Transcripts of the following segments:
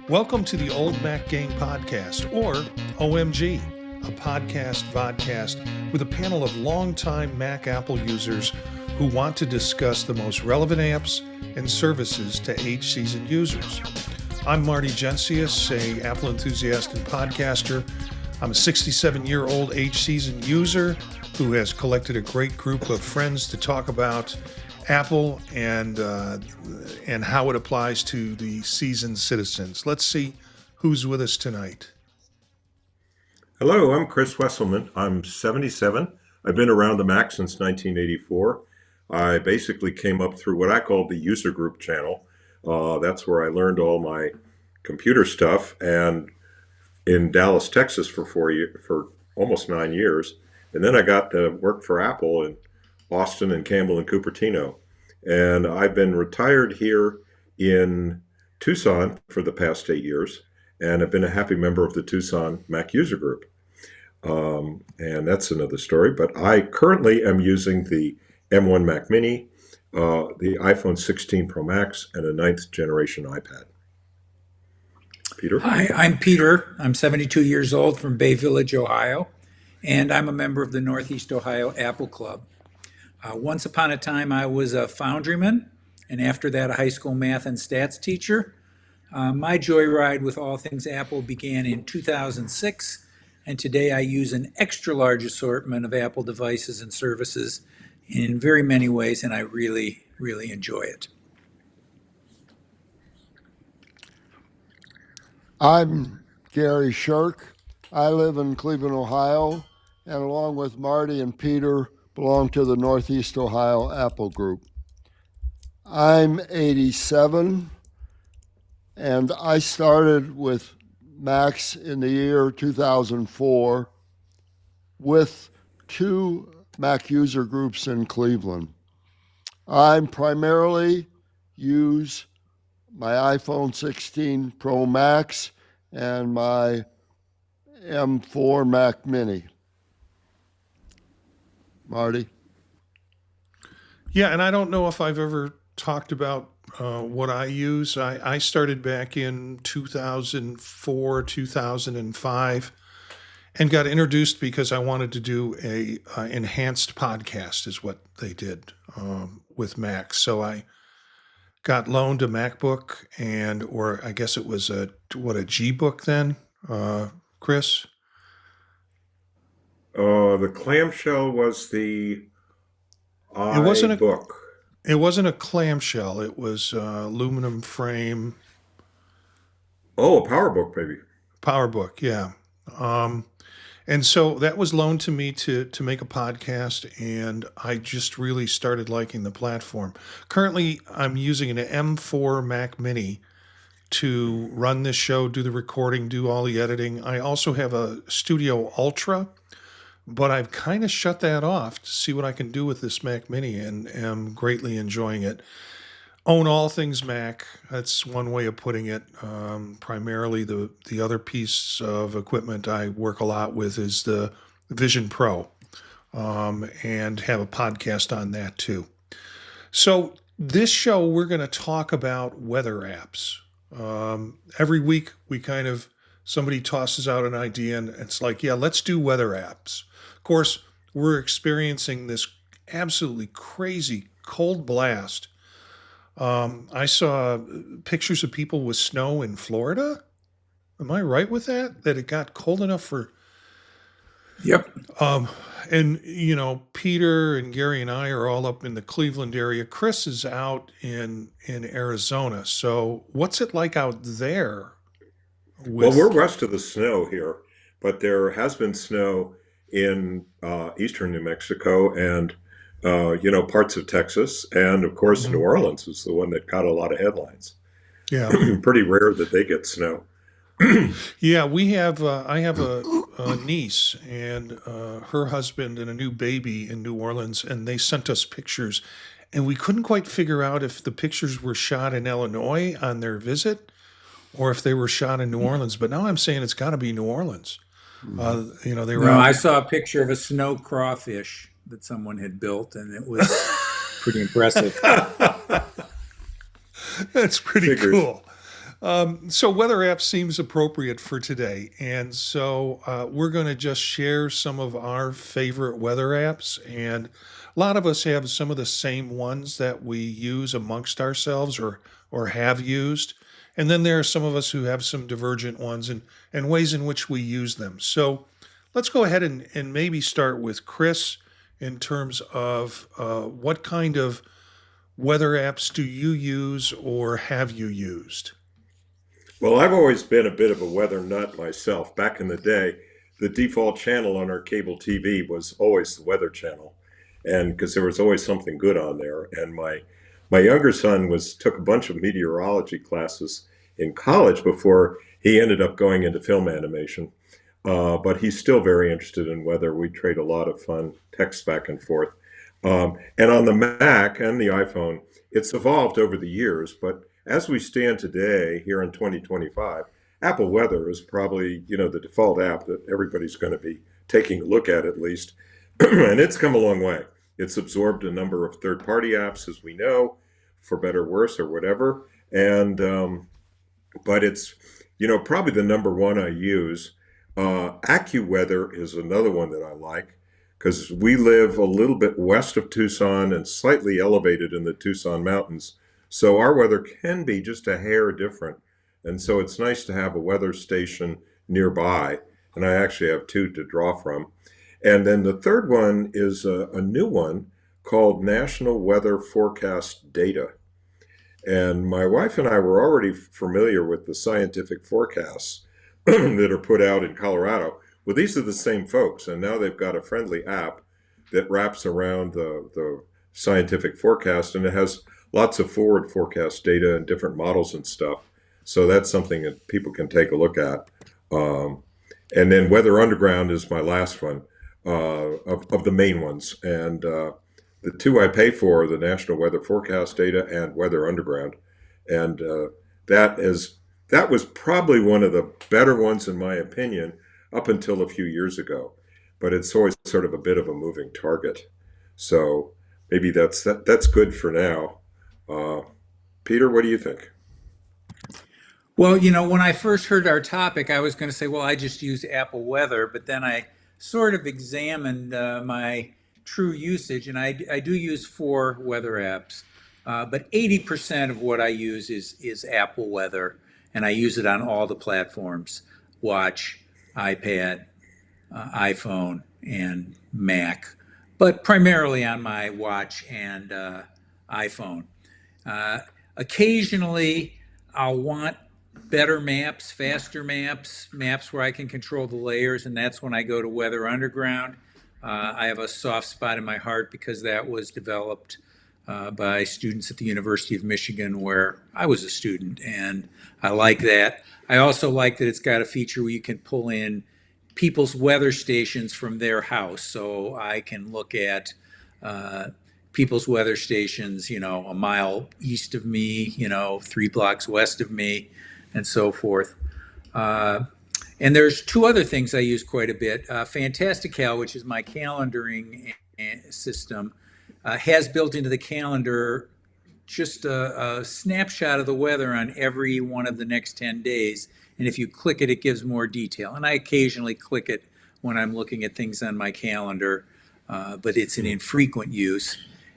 Welcome to the Old Mac Gang Podcast, or OMG, a vodcast with a panel of longtime Mac Apple users who want to discuss the most relevant apps and services to age-seasoned users. I'm Marty Gensius, a Apple enthusiast and podcaster. I'm a 67-year-old age-seasoned user who has collected a great group of friends to talk about Apple and how it applies to the seasoned citizens. Let's see who's with us tonight. Hello, I'm Chris Wesselman. I'm 77. I've been around the Mac since 1984. I basically came up through what I call the user group channel. That's where I learned all my computer stuff, and in Dallas, Texas for almost 9 years. And then I got to work for Apple in Austin and Campbell and Cupertino. And I've been retired here in Tucson for the past 8 years, and I've been a happy member of the Tucson Mac user group. And that's another story. But I currently am using the M1 Mac Mini, the iPhone 16 Pro Max, and a 9th generation iPad. Peter? Hi, I'm Peter. I'm 72 years old from Bay Village, Ohio, and I'm a member of the Northeast Ohio Apple Club. Once upon a time, I was a foundryman, and after that, a high school math and stats teacher. My joyride with all things Apple began in 2006, and today I use an extra large assortment of Apple devices and services in very many ways, and I really, really enjoy it. I'm Gary Shirk. I live in Cleveland, Ohio, and along with Marty and Peter, belong to the Northeast Ohio Apple Group. I'm 87, and I started with Macs in the year 2004 with 2 Mac user groups in Cleveland. I primarily use my iPhone 16 Pro Max and my M4 Mac Mini. Marty? Yeah, and I don't know if I've ever talked about what I use. I started back in 2004, 2005, and got introduced because I wanted to do a enhanced podcast, is what they did with Macs. So I got loaned a MacBook, or I guess it was a G book then, Chris? The clamshell was the iBook. It wasn't a clamshell. It was aluminum frame. Oh, a PowerBook, maybe. PowerBook, yeah. And so that was loaned to me to make a podcast, and I just really started liking the platform. Currently, I'm using an M4 Mac Mini to run this show, do the recording, do all the editing. I also have a Studio Ultra, but I've kind of shut that off to see what I can do with this Mac Mini, and am greatly enjoying it. Own all things Mac. That's one way of putting it. Primarily, the other piece of equipment I work a lot with is the Vision Pro, and have a podcast on that too. So this show, we're going to talk about weather apps. Every week, somebody tosses out an idea, and it's like, yeah, let's do weather apps. Of course, we're experiencing this absolutely crazy cold blast. I saw pictures of people with snow in Florida. Am I right with that? That it got cold enough for... Yep. And, Peter and Gary and I are all up in the Cleveland area. Chris is out in Arizona. So what's it like out there? Well, we're west of the snow here, but there has been snow in eastern New Mexico and parts of Texas, and of course New Orleans is the one that got a lot of headlines. Yeah. Pretty rare that they get snow. Yeah, we have. I have a niece and her husband and a new baby in New Orleans, and they sent us pictures, and we couldn't quite figure out if the pictures were shot in Illinois on their visit, or if they were shot in New Orleans. But now I'm saying it's got to be New Orleans. They were. I saw a picture of a snow crawfish that someone had built, and it was pretty impressive. That's pretty cool. So weather app seems appropriate for today, and so we're going to just share some of our favorite weather apps, and a lot of us have some of the same ones that we use amongst ourselves or have used, and then there are some of us who have some divergent ones and ways in which we use them. So let's go ahead and maybe start with Chris in terms of what kind of weather apps do you use or have you used? Well, I've always been a bit of a weather nut myself. Back in the day, the default channel on our cable TV was always the Weather Channel, and because there was always something good on there. And my younger son was took a bunch of meteorology classes in college before he ended up going into film animation. But he's still very interested in weather. We trade a lot of fun texts back and forth. And on the Mac and the iPhone, it's evolved over the years, but as we stand today here in 2025, Apple Weather is probably, the default app that everybody's going to be taking a look at least. And it's come a long way. It's absorbed a number of third-party apps, as we know, for better, or worse, or whatever. And but it's, probably the number one I use. AccWeather is another one that I like because we live a little bit west of Tucson and slightly elevated in the Tucson mountains. So our weather can be just a hair different. And so it's nice to have a weather station nearby. And I actually have two to draw from. And then the third one is a new one called National Weather Forecast Data. And my wife and I were already familiar with the scientific forecasts that are put out in Colorado. Well, these are the same folks. And now they've got a friendly app that wraps around the scientific forecast. And it has lots of forward forecast data and different models and stuff. So that's something that people can take a look at. And then Weather Underground is my last one of the main ones. And the two I pay for are the National Weather Forecast Data and Weather Underground. And that was probably one of the better ones, in my opinion, up until a few years ago. But it's always sort of a bit of a moving target. So maybe that's good for now. Peter, what do you think? Well, when I first heard our topic, I was going to say, well, I just use Apple Weather, but then I sort of examined my true usage, and I do use 4 weather apps, but 80% of what I use is Apple Weather, and I use it on all the platforms: Watch, iPad, iPhone, and Mac, but primarily on my Watch and iPhone. Occasionally, I'll want better maps, faster maps, maps where I can control the layers, and that's when I go to Weather Underground. I have a soft spot in my heart because that was developed by students at the University of Michigan, where I was a student, and I like that. I also like that it's got a feature where you can pull in people's weather stations from their house, so I can look at people's weather stations, a mile east of me, 3 blocks west of me, and so forth. And there's 2 other things I use quite a bit. Fantastical, which is my calendaring system, has built into the calendar just a snapshot of the weather on every one of the next 10 days. And if you click it, it gives more detail. And I occasionally click it when I'm looking at things on my calendar, but it's an infrequent use.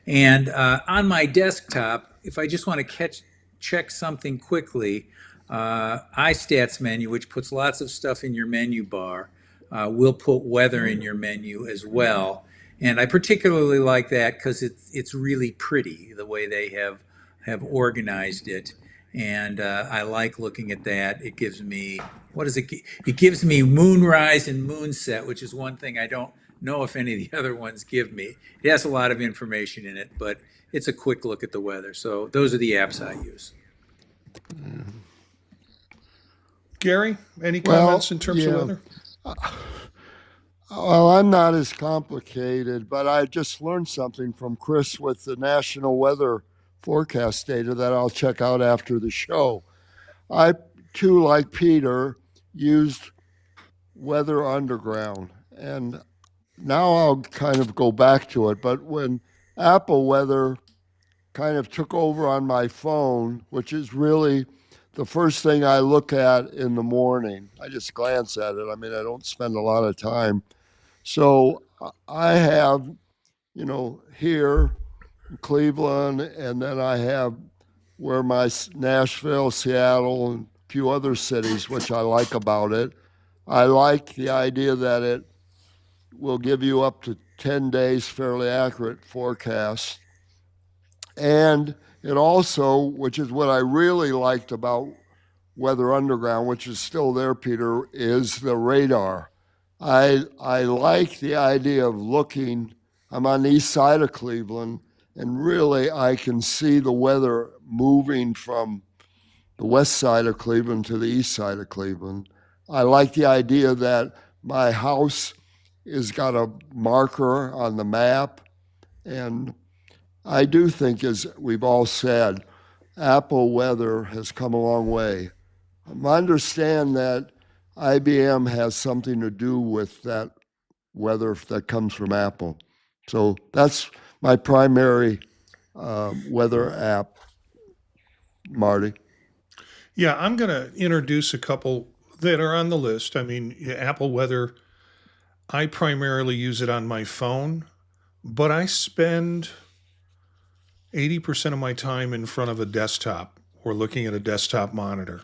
And on my desktop, if I just want to check something quickly, iStats menu, which puts lots of stuff in your menu bar, will put weather in your menu as well. And I particularly like that because it's really pretty the way they have organized it. And I like looking at that. It gives me, what is it? It gives me moonrise and moonset, which is one thing I don't know if any of the other ones give me. It has a lot of information in it, but it's a quick look at the weather. So those are the apps I use. Gary, any comments in terms of yeah. weather? Well, I'm not as complicated, but I just learned something from Chris with the National Weather Forecast data that I'll check out after the show. I, too, like Peter, used Weather Underground, and now I'll kind of go back to it. But when Apple Weather kind of took over on my phone, which is really the first thing I look at in the morning. I just glance at it. I mean, I don't spend a lot of time. So I have, here in Cleveland, and then I have where my Nashville, Seattle, and a few other cities, which I like about it. I like the idea that it will give you up to 10 days fairly accurate forecast. And it also, which is what I really liked about Weather Underground, which is still there, Peter, is the radar. I like the idea of looking. I'm on the east side of Cleveland, and really I can see the weather moving from the west side of Cleveland to the east side of Cleveland. I like the idea that my house has got a marker on the map, and I do think, as we've all said, AccWeather has come a long way. I understand that IBM has something to do with that weather that comes from Apple. So that's my primary weather app, Marty. Yeah, I'm going to introduce a couple that are on the list. I mean, AccWeather, I primarily use it on my phone, but I spend 80% of my time in front of a desktop or looking at a desktop monitor.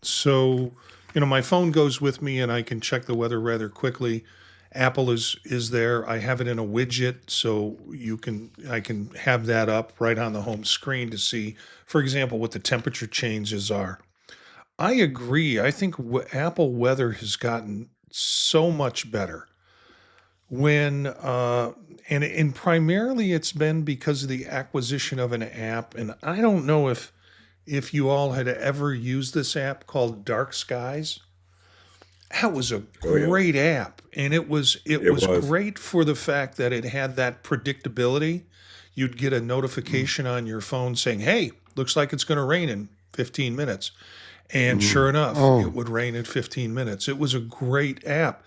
So, my phone goes with me and I can check the weather rather quickly. Apple is there. I have it in a widget, so I can have that up right on the home screen to see, for example, what the temperature changes are. I agree. I think AccWeather has gotten so much better when and primarily it's been because of the acquisition of an app. And I don't know if you all had ever used this app called Dark Skies. That was a great app, and it was great for the fact that it had that predictability. You'd get a notification on your phone saying, "Hey, looks like it's going to rain in 15 minutes." And sure enough, it would rain in 15 minutes. It was a great app.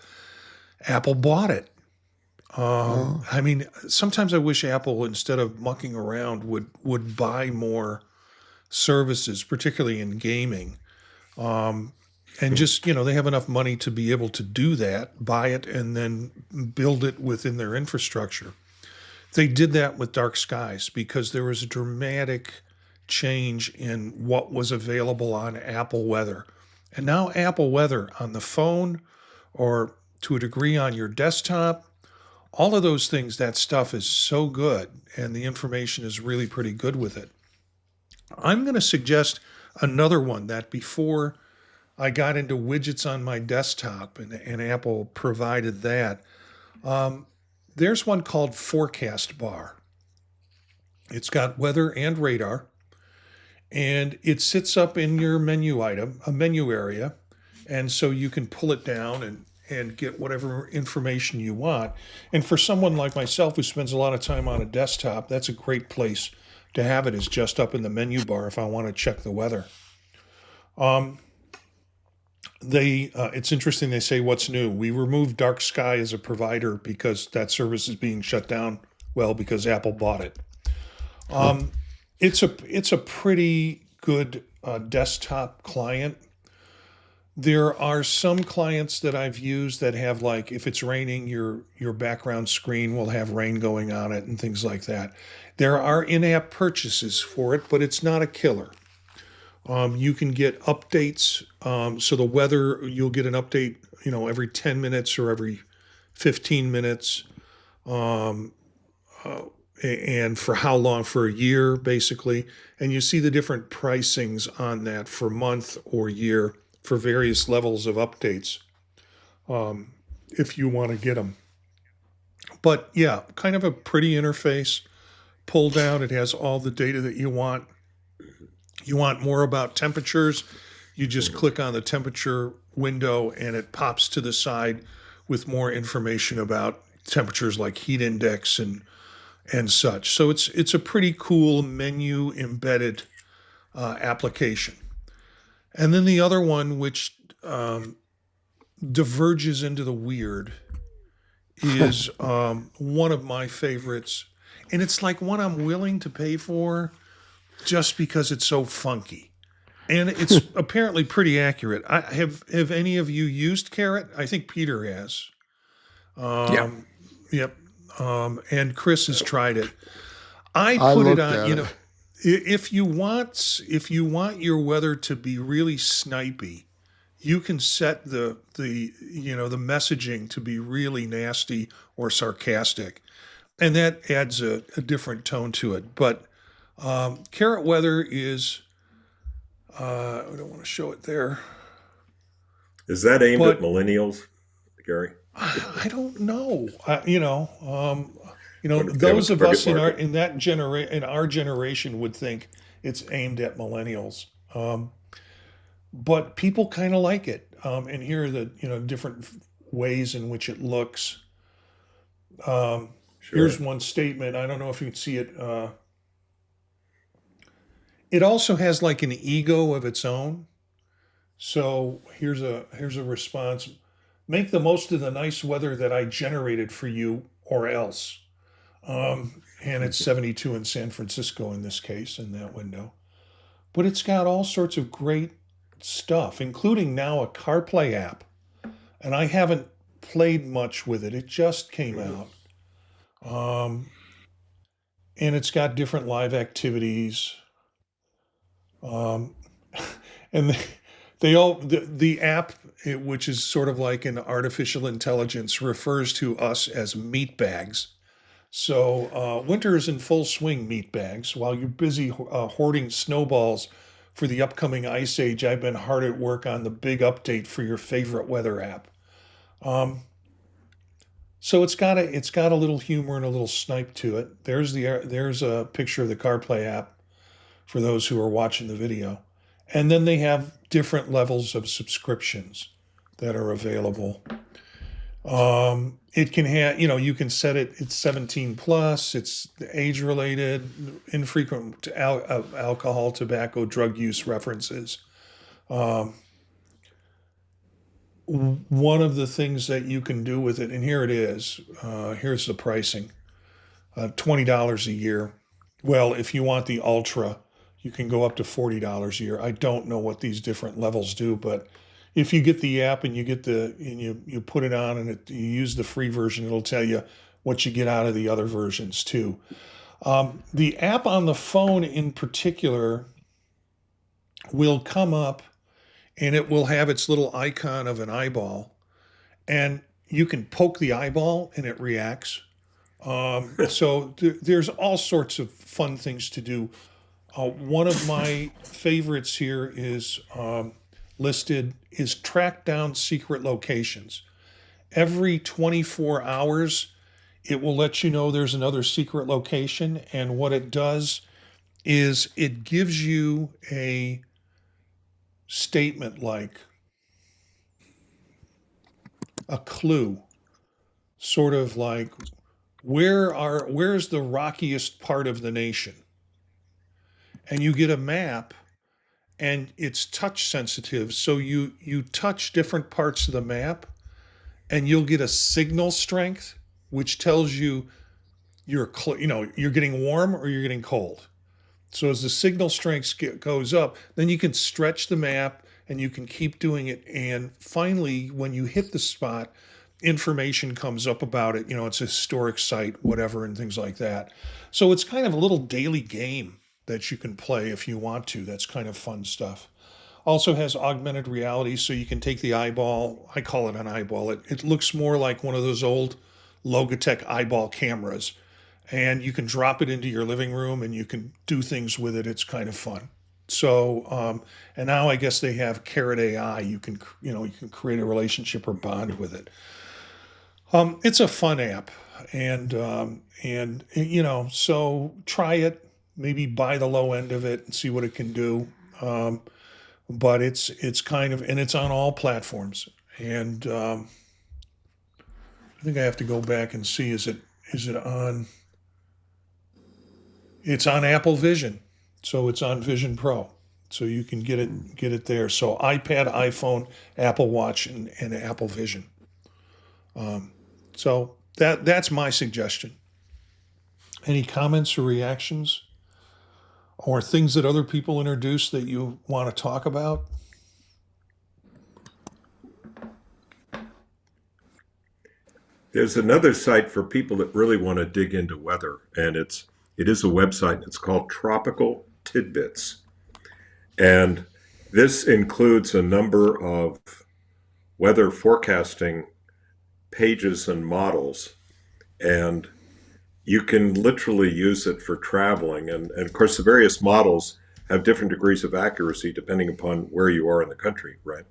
Apple bought it. I mean, sometimes I wish Apple, instead of mucking around, would buy more services, particularly in gaming. And just, they have enough money to be able to do that, buy it, and then build it within their infrastructure. They did that with Dark Skies because there was a dramatic change in what was available on AccWeather. And now AccWeather on the phone, or to a degree on your desktop, all of those things, that stuff is so good, and the information is really pretty good with it. I'm going to suggest another one that before I got into widgets on my desktop, and Apple provided that. There's one called Forecast Bar. It's got weather and radar, and it sits up in your menu area, and so you can pull it down and get whatever information you want. And for someone like myself who spends a lot of time on a desktop, that's a great place to have it, is just up in the menu bar if I want to check the weather. It's interesting they say what's new. We removed Dark Sky as a provider because that service is being shut down. Well, because Apple bought it. It's a pretty good desktop client. There are some clients that I've used that have, like, if it's raining, your background screen will have rain going on it and things like that. There are in-app purchases for it, but it's not a killer. You can get updates. So the weather, you'll get an update, every 10 minutes or every 15 minutes. And for how long? For a year, basically. And you see the different pricings on that for month or year for various levels of updates, if you want to get them. But yeah, kind of a pretty interface. Pull down, it has all the data that you want. You want more about temperatures, you just click on the temperature window and it pops to the side with more information about temperatures like heat index and such. So it's a pretty cool menu embedded application. And then the other one, which diverges into the weird, is one of my favorites. And it's like one I'm willing to pay for just because it's so funky. and it's apparently pretty accurate. Have any of you used Carrot? I think Peter has. Yeah. Yep. And Chris has tried it. I I put it looked on, at it. if you want your weather to be really snipey, you can set the messaging to be really nasty or sarcastic, and that adds a different tone to it. But Carrot Weather is I don't want to show it there, Is that aimed at but millennials, Gary? I don't know. That was Those a of us target market. in our generation would think it's aimed at millennials. But people kind of like it. And here are the different ways in which it looks. Here's Sure. one statement. I don't know if you can see it. It also has like an ego of its own. So here's a response. Make the most of the nice weather that I generated for you, or else. And it's 72 in San Francisco in this case, in that window. But it's got all sorts of great stuff, including now a CarPlay app. And I haven't played much with it. It just came out. And it's got different live activities. Um, and the app, which is sort of like an artificial intelligence, refers to us as meat bags. So winter is in full swing, meat bags. While you're busy hoarding snowballs for the upcoming ice age, I've been hard at work on the big update for your favorite weather app. Um, so it's got a little humor and a little snipe to it. There's a picture of the CarPlay app for those who are watching the video, and then they have different levels of subscriptions that are available. It can have, you can set it, it's 17 plus, it's age related, infrequent alcohol, tobacco, drug use references. Um, One of the things that you can do with it, and here it is, here's the pricing, $20 a year. Well, if you want the ultra, you can go up to $40 a year. I don't know what these different levels do, but if you get the app and you put it on and you use the free version, it'll tell you what you get out of the other versions too. The app on the phone in particular will come up and it will have its little icon of an eyeball, and you can poke the eyeball and it reacts. So there's all sorts of fun things to do. One of my favorites here is listed is track down secret locations. Every 24 hours, it will let you know there's another secret location. And what it does is it gives you a statement like a clue, sort of like where's the rockiest part of the nation? And you get a map and it's touch sensitive. So you touch different parts of the map and you'll get a signal strength, which tells you you're getting warm or you're getting cold. So as the signal strength goes up, then you can stretch the map and you can keep doing it. And finally, when you hit the spot, information comes up about it. It's a historic site, whatever, and things like that. So it's kind of a little daily game that you can play if you want to. That's kind of fun stuff. Also has augmented reality, so you can take the eyeball. I call it an eyeball. It looks more like one of those old Logitech eyeball cameras, and you can drop it into your living room and you can do things with it. It's kind of fun. So, and now I guess they have Carrot AI. You can create a relationship or bond with it. It's a fun app, and so try it. Maybe buy the low end of it and see what it can do. But it's kind of, and it's on all platforms. And I think I have to go back and see, is it on? It's on Apple Vision, so it's on Vision Pro, so you can get it there. So iPad, iPhone, Apple Watch, and Apple Vision. So that's my suggestion. Any comments or reactions? or things that other people introduce that you want to talk about? There's another site for people that really want to dig into weather, and it is a website. It's called Tropical Tidbits. And this includes a number of weather forecasting pages and models. And you can literally use it for traveling. And of course, the various models have different degrees of accuracy depending upon where you are in the country, right?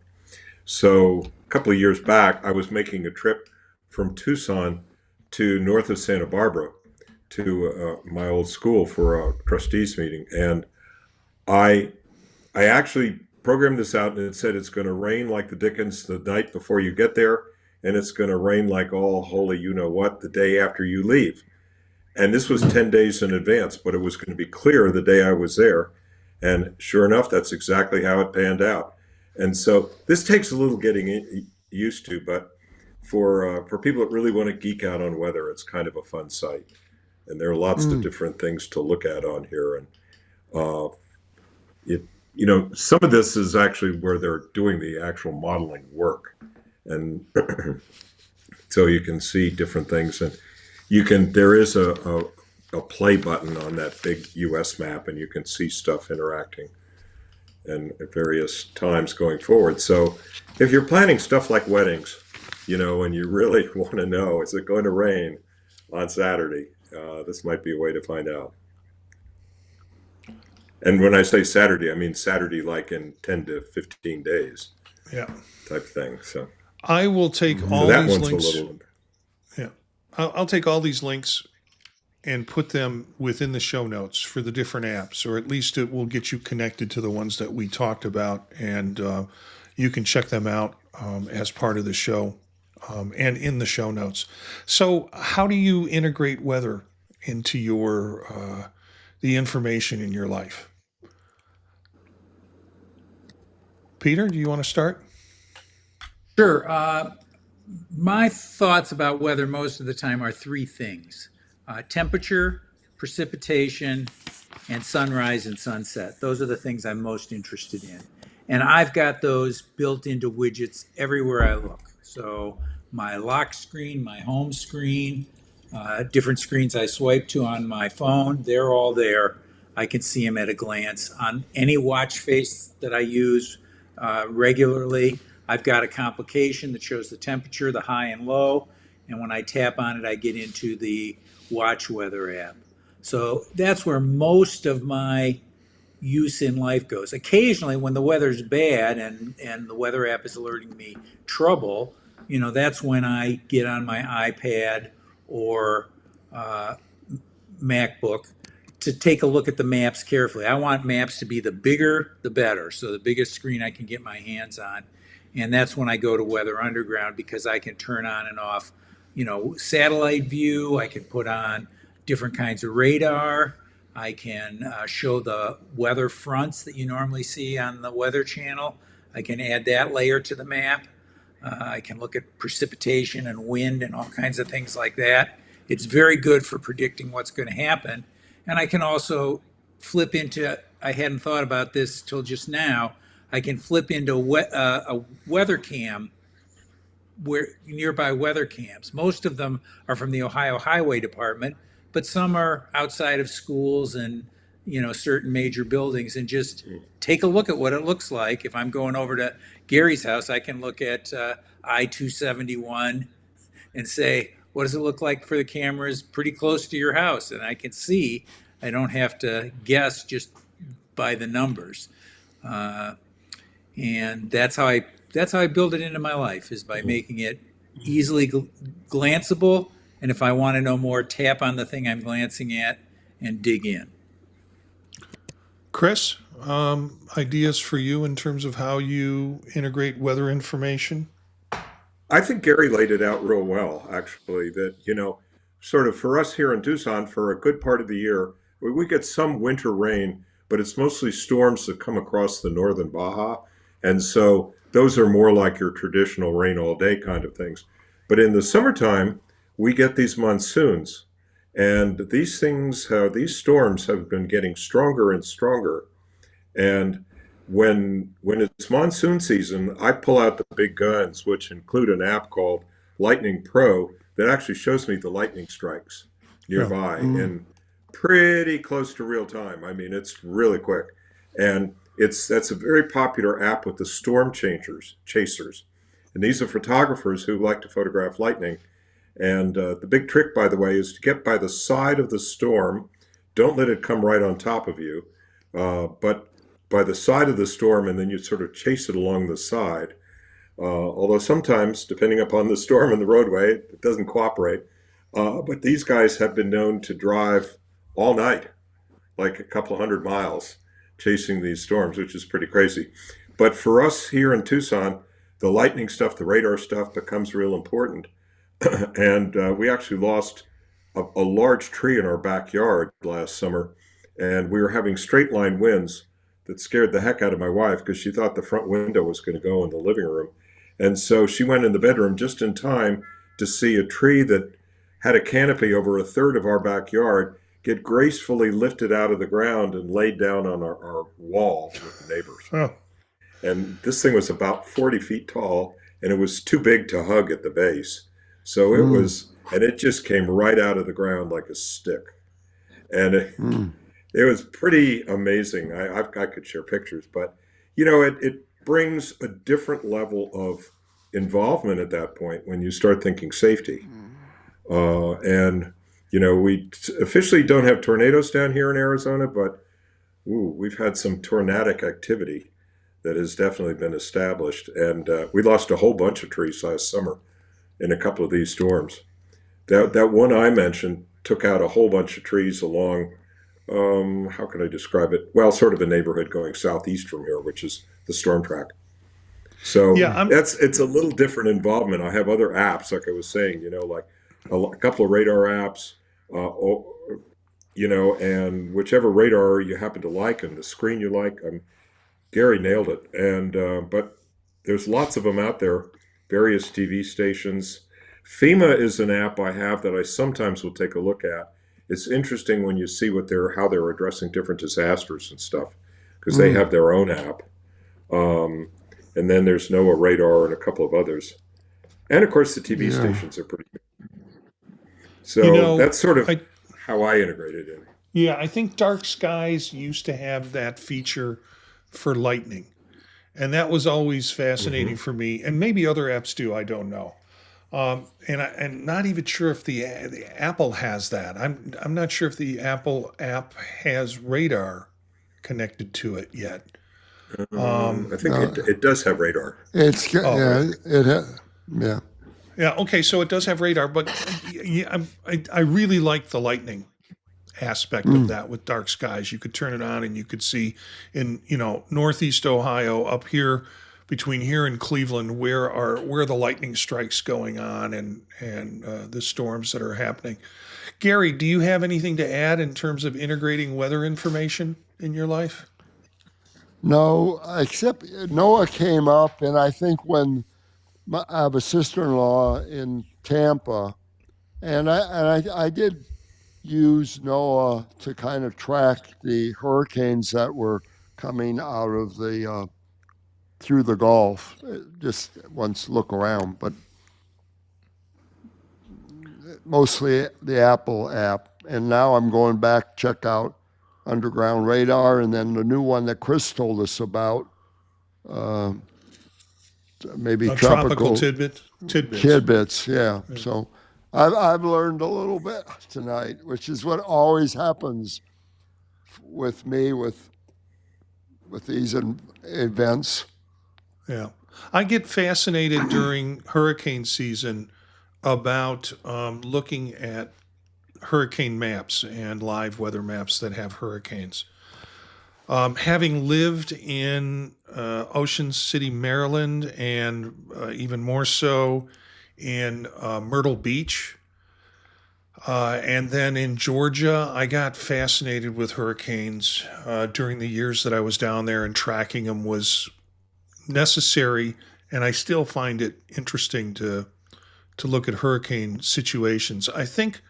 So a couple of years back, I was making a trip from Tucson to north of Santa Barbara to my old school for a trustees meeting. And I actually programmed this out, and it said it's going to rain like the dickens the night before you get there, and it's going to rain like all holy you-know-what the day after you leave. And this was 10 days in advance, but it was going to be clear the day I was there. And sure enough, that's exactly how it panned out. And so this takes a little getting used to, but for people that really want to geek out on weather, it's kind of a fun site. And there are lots of different things to look at on here. And some of this is actually where they're doing the actual modeling work. And so you can see different things. And there is a play button on that big US map, and you can see stuff interacting and at various times going forward. So if you're planning stuff like weddings, and you really want to know, is it going to rain on Saturday? This might be a way to find out. And when I say Saturday, I mean Saturday like in 10 to 15 days. Yeah. Type thing. So I will take all that these one's links. a little. Yeah. I'll take all these links and put them within the show notes for the different apps, or at least it will get you connected to the ones that we talked about, and you can check them out as part of the show and in the show notes. So how do you integrate weather into your the information in your life? Peter, do you want to start? Sure. My thoughts about weather most of the time are three things: temperature, precipitation, and sunrise and sunset. Those are the things I'm most interested in. And I've got those built into widgets everywhere I look. So my lock screen, my home screen, different screens I swipe to on my phone, they're all there. I can see them at a glance. On any watch face that I use regularly, I've got a complication that shows the temperature, the high and low. And when I tap on it, I get into the watch weather app. So that's where most of my use in life goes. Occasionally, when the weather's bad and the weather app is alerting me trouble, that's when I get on my iPad or MacBook to take a look at the maps carefully. I want maps to be the bigger, the better. So the biggest screen I can get my hands on. And that's when I go to Weather Underground, because I can turn on and off, satellite view. I can put on different kinds of radar. I can show the weather fronts that you normally see on the Weather Channel. I can add that layer to the map. I can look at precipitation and wind and all kinds of things like that. It's very good for predicting what's going to happen. And I can also flip into, I hadn't thought about this till just now, I can flip into a weather cam, where nearby weather cams. Most of them are from the Ohio Highway Department, but some are outside of schools and certain major buildings, and just take a look at what it looks like. If I'm going over to Gary's house, I can look at I-271 and say, what does it look like for the cameras pretty close to your house? And I can see. I don't have to guess just by the numbers. And that's how I build it into my life, is by making it easily glanceable. And if I want to know more, tap on the thing I'm glancing at and dig in. Chris, ideas for you in terms of how you integrate weather information? I think Gary laid it out real well, actually, that, sort of for us here in Tucson, for a good part of the year, we get some winter rain, but it's mostly storms that come across the northern Baja. And so those are more like your traditional rain all day kind of things. But in the summertime, we get these monsoons. And these storms have been getting stronger and stronger. And when it's monsoon season, I pull out the big guns, which include an app called Lightning Pro that actually shows me the lightning strikes Yeah. nearby in pretty close to real time. I mean, it's really quick. And that's a very popular app with the storm chasers. And these are photographers who like to photograph lightning. And the big trick, by the way, is to get by the side of the storm. Don't let it come right on top of you, but by the side of the storm, and then you sort of chase it along the side. Although sometimes, depending upon the storm and the roadway, it doesn't cooperate. But these guys have been known to drive all night, like a couple of 100 miles, chasing these storms, which is pretty crazy. But for us here in Tucson, the lightning stuff, the radar stuff becomes real important. And we actually lost a large tree in our backyard last summer, and we were having straight line winds that scared the heck out of my wife because she thought the front window was going to go in the living room. And so she went in the bedroom just in time to see a tree that had a canopy over a third of our backyard get gracefully lifted out of the ground and laid down on our wall with the neighbors. Oh, And this thing was about 40 feet tall, and it was too big to hug at the base. So it was, and it just came right out of the ground like a stick. And it was pretty amazing. I could share pictures, but it brings a different level of involvement at that point when you start thinking safety. And we officially don't have tornadoes down here in Arizona, but we've had some tornadic activity that has definitely been established. And we lost a whole bunch of trees last summer in a couple of these storms. That one I mentioned took out a whole bunch of trees along, how can I describe it? Well, sort of a neighborhood going southeast from here, which is the storm track. So yeah. it's a little different involvement. I have other apps, like I was saying, like a couple of radar apps, and whichever radar you happen to like and the screen you like. Gary nailed it. And but there's lots of them out there, various TV stations. FEMA is an app I have that I sometimes will take a look at. It's interesting when you see how they're addressing different disasters and stuff, because they have their own app. And then there's NOAA Radar and a couple of others. And of course, the TV stations are pretty good. So that's sort of how I integrate it in. Yeah, I think Dark Skies used to have that feature for lightning. And that was always fascinating for me. And maybe other apps do, I don't know. And not even sure if the Apple has that. I'm not sure if the Apple app has radar connected to it yet. I think it does have radar. It's yeah. Yeah. Okay. So it does have radar, but I really like the lightning aspect of that with Dark Skies. You could turn it on and you could see in Northeast Ohio up here, between here and Cleveland, where the lightning strikes going on and the storms that are happening. Gary, do you have anything to add in terms of integrating weather information in your life? No, except Noah came up, and I think when I have a sister-in-law in Tampa, and I did use NOAA to kind of track the hurricanes that were coming out of through the Gulf. Just once look around, but mostly the Apple app. And now I'm going back to check out Underground Radar, and then the new one that Chris told us about, maybe Tropical Tidbits. Tidbits, yeah. So I've learned a little bit tonight, which is what always happens with me with these events. Yeah. I get fascinated during hurricane season about looking at hurricane maps and live weather maps that have hurricanes. Having lived in Ocean City, Maryland, and even more so in Myrtle Beach, and then in Georgia, I got fascinated with hurricanes during the years that I was down there, and tracking them was necessary, and I still find it interesting to look at hurricane situations. I think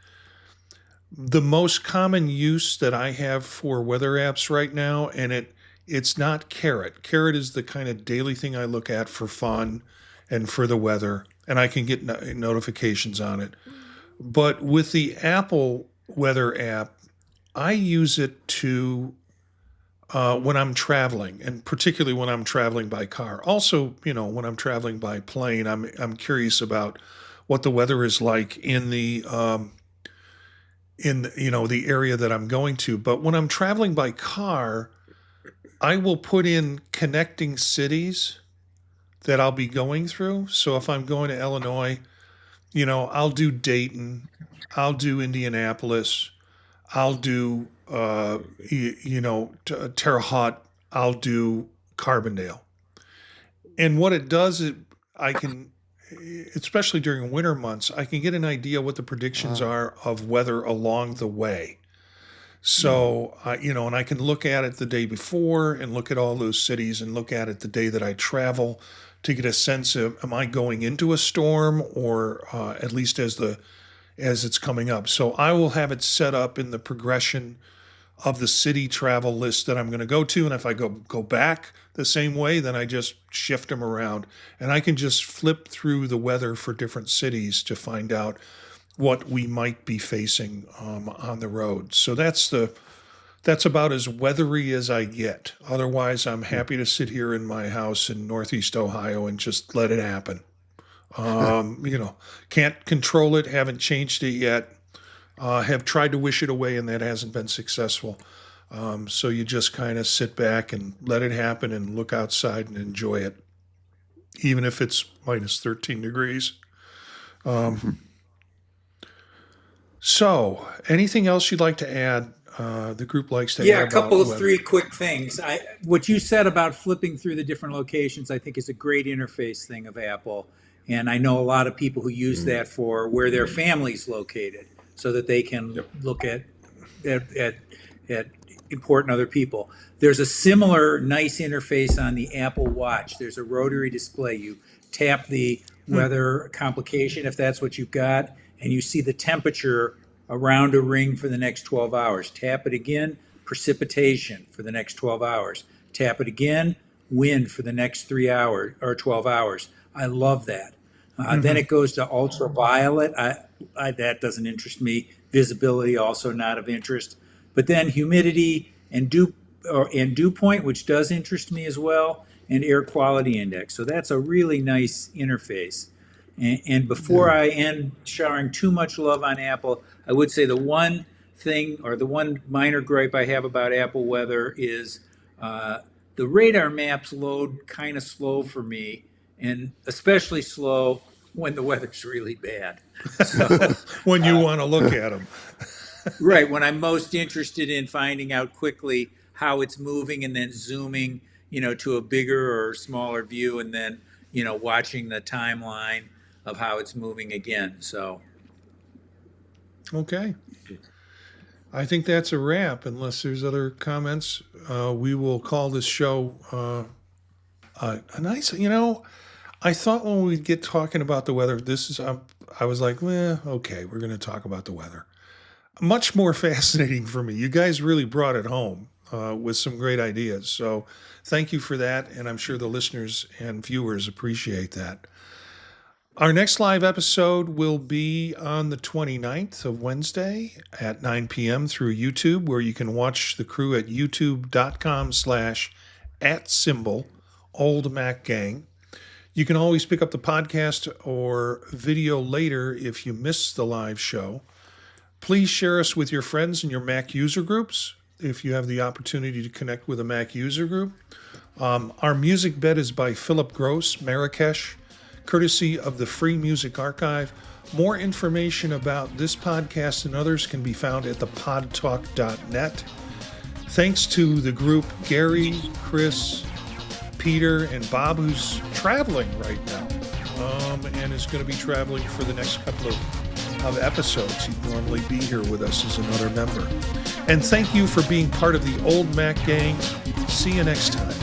The most common use that I have for weather apps right now, and it's not Carrot. Carrot is the kind of daily thing I look at for fun and for the weather, and I can get notifications on it. But with the Apple Weather app, I use it to when I'm traveling, and particularly when I'm traveling by car. Also, when I'm traveling by plane, I'm curious about what the weather is like in the the area that I'm going to. But when I'm traveling by car, I will put in connecting cities that I'll be going through. So if I'm going to Illinois, I'll do Dayton, I'll do Indianapolis, I'll do Terre Haute, I'll do Carbondale. And what it does is I can, especially during winter months, I can get an idea what the predictions are of weather along the way. So, and I can look at it the day before and look at all those cities and look at it the day that I travel to get a sense of, am I going into a storm or at least as it's coming up. So I will have it set up in the progression of the city travel list that I'm going to go to. And if I go back the same way, then I just shift them around and I can just flip through the weather for different cities to find out what we might be facing on the road. So that's about as weathery as I get. Otherwise, I'm happy to sit here in my house in Northeast Ohio and just let it happen. Can't control it, haven't changed it yet. Have tried to wish it away, and that hasn't been successful. So you just kind of sit back and let it happen and look outside and enjoy it, even if it's minus 13 degrees. So, anything else you'd like to add? The group likes to Yeah, add a couple about of three quick things. What you said about flipping through the different locations, I think is a great interface thing of Apple. And I know a lot of people who use that for where their family's located so that they can look at important other people. There's a similar nice interface on the Apple Watch. There's a rotary display. You tap the weather complication, if that's what you've got, and you see the temperature around a ring for the next 12 hours. Tap it again, precipitation for the next 12 hours. Tap it again, wind for the next 3 hours or 12 hours. I love that. Then it goes to ultraviolet. That doesn't interest me. Visibility also not of interest. But then humidity and dew point, which does interest me as well, and air quality index. So that's a really nice interface. And before I end showering too much love on Apple, I would say the one thing or the one minor gripe I have about Apple Weather is the radar maps load kind of slow for me, and especially slow when the weather's really bad. So, when you want to look at them. right, when I'm most interested in finding out quickly how it's moving and then zooming, to a bigger or smaller view and then, watching the timeline of how it's moving again. So, Okay. I think that's a wrap. Unless there's other comments, we will call this show a nice. I thought when we'd get talking about the weather, I was like, okay, we're going to talk about the weather. Much more fascinating for me. You guys really brought it home with some great ideas. So thank you for that. And I'm sure the listeners and viewers appreciate that. Our next live episode will be on the 29th of Wednesday at 9 p.m. through YouTube, where you can watch the crew at youtube.com/@oldmacgang. You can always pick up the podcast or video later if you miss the live show. Please share us with your friends in your Mac user groups if you have the opportunity to connect with a Mac user group. Our music bed is by Philip Gross, Marrakesh, courtesy of the Free Music Archive. More information about this podcast and others can be found at thepodtalk.net. Thanks to the group Gary, Chris, Peter, and Bob, who's traveling right now and is going to be traveling for the next couple of episodes. He'd normally be here with us as another member. And thank you for being part of the Old Mac Gang. See you next time.